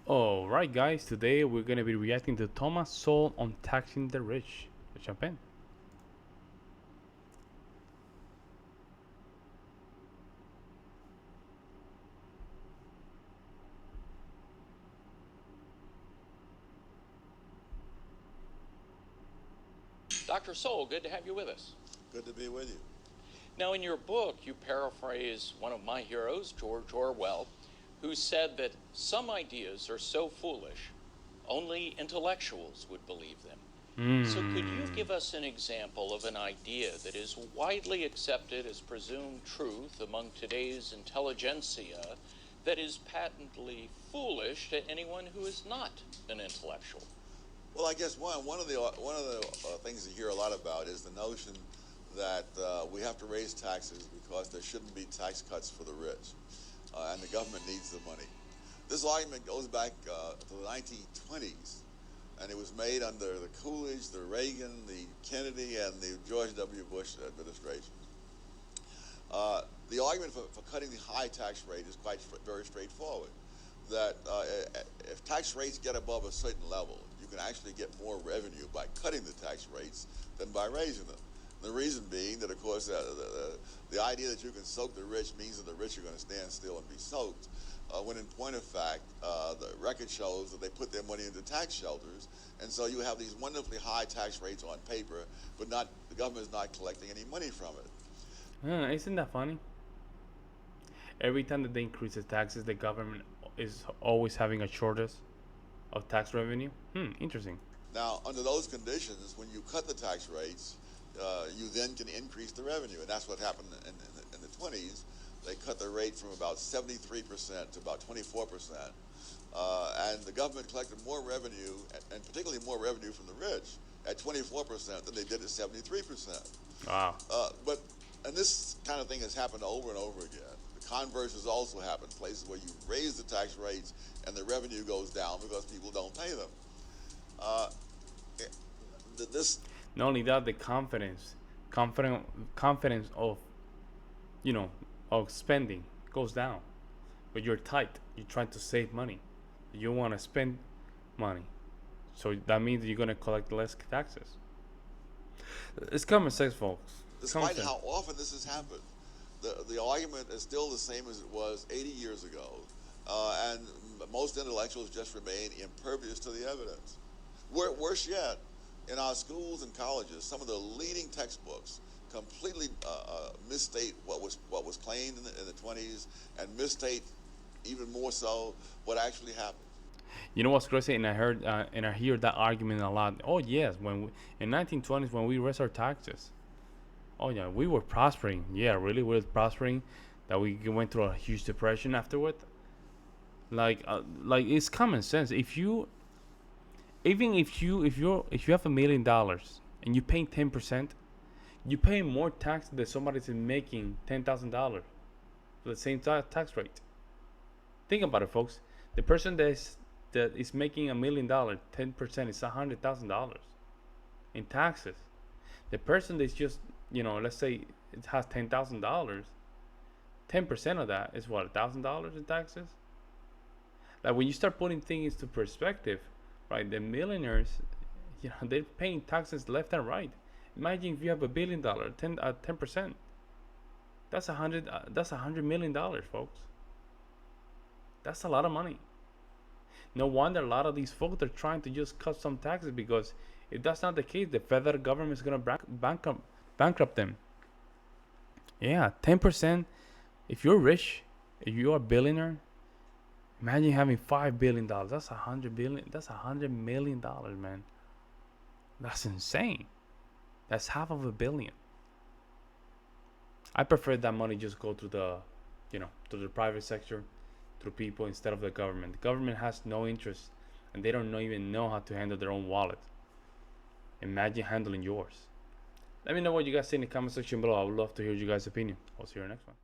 Alright guys, today we're gonna be reacting to Thomas Sowell on taxing the rich. Let's jump in. Dr. Sowell, good to have you with us. Good to be with you. Now, in your book, you paraphrase one of my heroes, George Orwell, who said that some ideas are so foolish, only intellectuals would believe them. So could you give us an example of an idea that is widely accepted as presumed truth among today's intelligentsia that is patently foolish to anyone who is not an intellectual? Well, I guess one of the things you hear a lot about is the notion that we have to raise taxes because there shouldn't be tax cuts for the rich, and the government needs the money. This argument goes back to the 1920s, and it was made under the Coolidge, the Reagan, the Kennedy, and the George W. Bush administration. The argument for cutting the high tax rate is very straightforward. That if tax rates get above a certain level, you can actually get more revenue by cutting the tax rates than by raising them. The reason being that, of course, the idea that you can soak the rich means that the rich are going to stand still and be soaked, when in point of fact, the record shows that they put their money into tax shelters, and so you have these wonderfully high tax rates on paper, but the government is not collecting any money from it. Isn't that funny? Every time that they increase the taxes, the government is always having a shortage of tax revenue. Interesting. Now, under those conditions, when you cut the tax rates, you then can increase the revenue, and that's what happened in the 20s. They cut the rate from about 73% to about 24%, and the government collected more revenue, and particularly more revenue from the rich, at 24% than they did at 73%. Wow. And this kind of thing has happened over and over again. The converse has also happened, places where you raise the tax rates and the revenue goes down because people don't pay them. This Not only that, the confidence of, of spending goes down. But you're tight. You're trying to save money. You want to spend money, so that means you're gonna collect less taxes. It's common sense, folks. Despite how often this has happened, the argument is still the same as it was 80 years ago, and most intellectuals just remain impervious to the evidence. Worse yet, in our schools and colleges, some of the leading textbooks completely misstate what was claimed in the 20s, and misstate even more so what actually happened. You know what's crazy? And I hear that argument a lot. Oh yes, in 1920s when we raised our taxes. Oh yeah, we were prospering. Yeah, really, we were prospering. That we went through a huge depression afterward. Like it's common sense. If you have $1 million and you pay 10%, you pay more tax than somebody is making $10,000 for the same tax rate. Think about it, folks. The person that is making $1 million, 10% is $100,000 in taxes. The person that's just, let's say it has $10,000, 10% of that is what, $1,000 in taxes? Like when you start putting things into perspective, right? The millionaires, they're paying taxes left and right. Imagine if you have $1 billion, 10%. That's $100 million, folks. That's a lot of money. No wonder a lot of these folks are trying to just cut some taxes, because if that's not the case, the federal government is gonna bankrupt them. Yeah, 10%. If you're rich, if you're a billionaire, imagine having $5 billion. That's $100 million, man. That's insane. That's half of a billion. I prefer that money just go to the, to the private sector, through people, instead of the government. The government has no interest, and they don't even know how to handle their own wallet. Imagine handling yours. Let me know what you guys say in the comment section below. I would love to hear you guys' opinion. I'll see you in the next one.